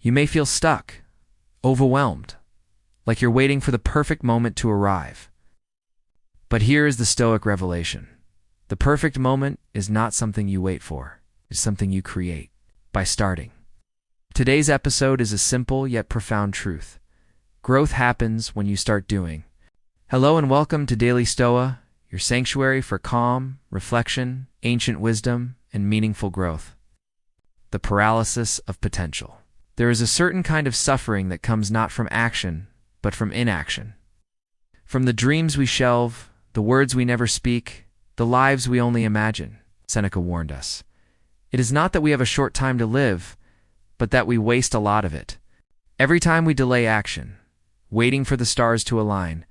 You may feel stuck, overwhelmed, like you're waiting for the perfect moment to arrive. But here is the Stoic revelation. The perfect moment is not something you wait for. It's something you create by starting. Today's episode is a simple yet profound truth. Growth happens when you start doing. Hello and welcome to Daily Stoa, your sanctuary for calm, reflection, ancient wisdom, and meaningful growth. The paralysis of potential. There is a certain kind of suffering that comes not from action, but from inaction. From the dreams we shelve, the words we never speak, the lives we only imagine, Seneca warned us. It is not that we have a short time to live, but that we waste a lot of it. Every time we delay action, waiting for the stars to align,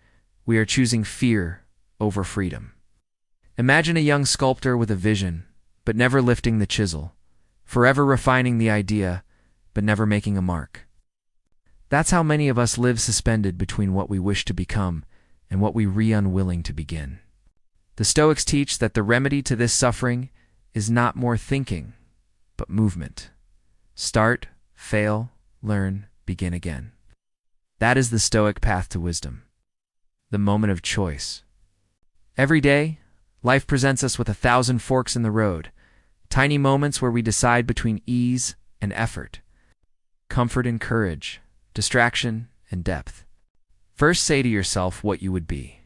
we are choosing fear over freedom. Imagine a young sculptor with a vision, but never lifting the chisel, forever refining the idea, but never making a mark. That's how many of us live suspended between what we wish to become and what we unwilling to begin. The Stoics teach that the remedy to this suffering is not more thinking, but movement. Start, fail, learn, begin again. That is the Stoic path to wisdom. The moment of choice. Every day, life presents us with 1,000 forks in the road, tiny moments where we decide between ease and effort, comfort and courage, distraction and depth. First say to yourself what you would be,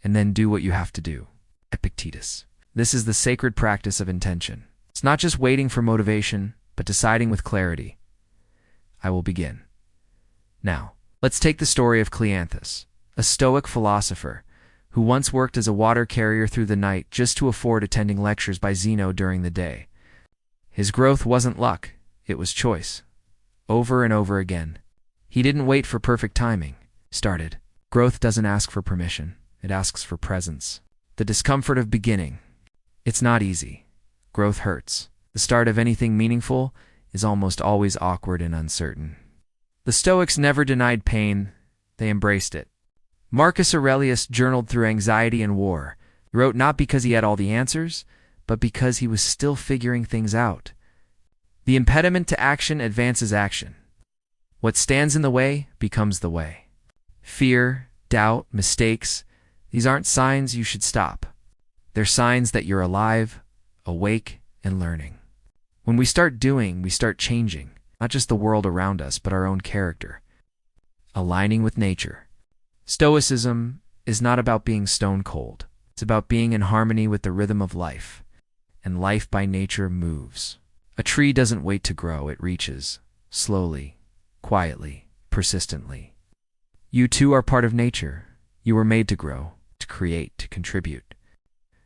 and then do what you have to do. Epictetus. This is the sacred practice of intention. It's not just waiting for motivation, but deciding with clarity. I will begin. Now, let's take the story of Cleanthus, a Stoic philosopher who once worked as a water carrier through the night just to afford attending lectures by Zeno during the day. His growth wasn't luck, it was choice. Over and over again. He didn't wait for perfect timing. Started. Growth doesn't ask for permission. It asks for presence. The discomfort of beginning. It's not easy. Growth hurts. The start of anything meaningful is almost always awkward and uncertain. The Stoics never denied pain. They embraced it. Marcus Aurelius journaled through anxiety and war. He wrote not because he had all the answers, but because he was still figuring things out. The impediment to action advances action. What stands in the way becomes the way. Fear, doubt, mistakes, these aren't signs you should stop. They're signs that you're alive, awake, and learning. When we start doing, we start changing, not just the world around us, but our own character. Aligning with nature. Stoicism is not about being stone cold. It's about being in harmony with the rhythm of life. And life by nature moves. A tree doesn't wait to grow, it reaches, slowly, quietly, persistently. You too are part of nature. You were made to grow, to create, to contribute.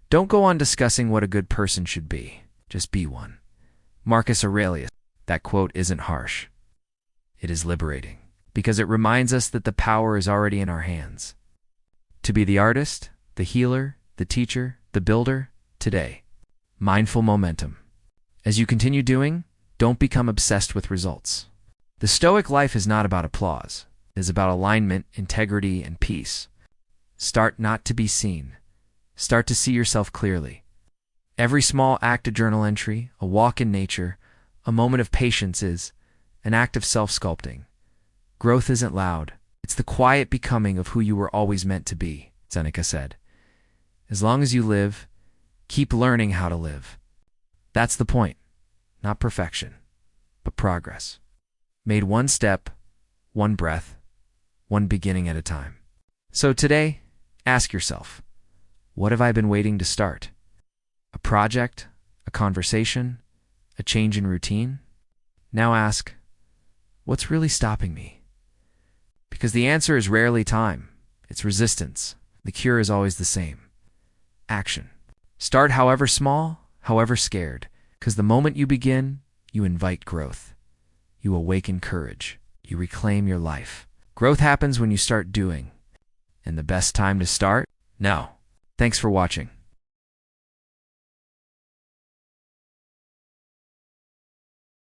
Don't go on discussing what a good person should be. Just be one. Marcus Aurelius. That quote isn't harsh. It is liberating, because it reminds us that the power is already in our hands. To be the artist, the healer, the teacher, the builder, today. Mindful momentum. As you continue doing, don't become obsessed with results. The Stoic life is not about applause. It is about alignment, integrity, and peace. Start not to be seen. Start to see yourself clearly. Every small act of journal entry, a walk in nature, a moment of patience is an act of self-sculpting. Growth isn't loud. It's the quiet becoming of who you were always meant to be, Seneca said. As long as you live, keep learning how to live. That's the point. Not perfection, but progress. Made one step, one breath, one beginning at a time. So today, ask yourself, what have I been waiting to start? A project, a conversation, a change in routine? Now ask, what's really stopping me? Because the answer is rarely time. It's resistance. The cure is always the same. Action. Start however small, however scared, because the moment you begin, you invite growth. You awaken courage. You reclaim your life. Growth happens when you start doing. And the best time to start? Now. Thanks for watching.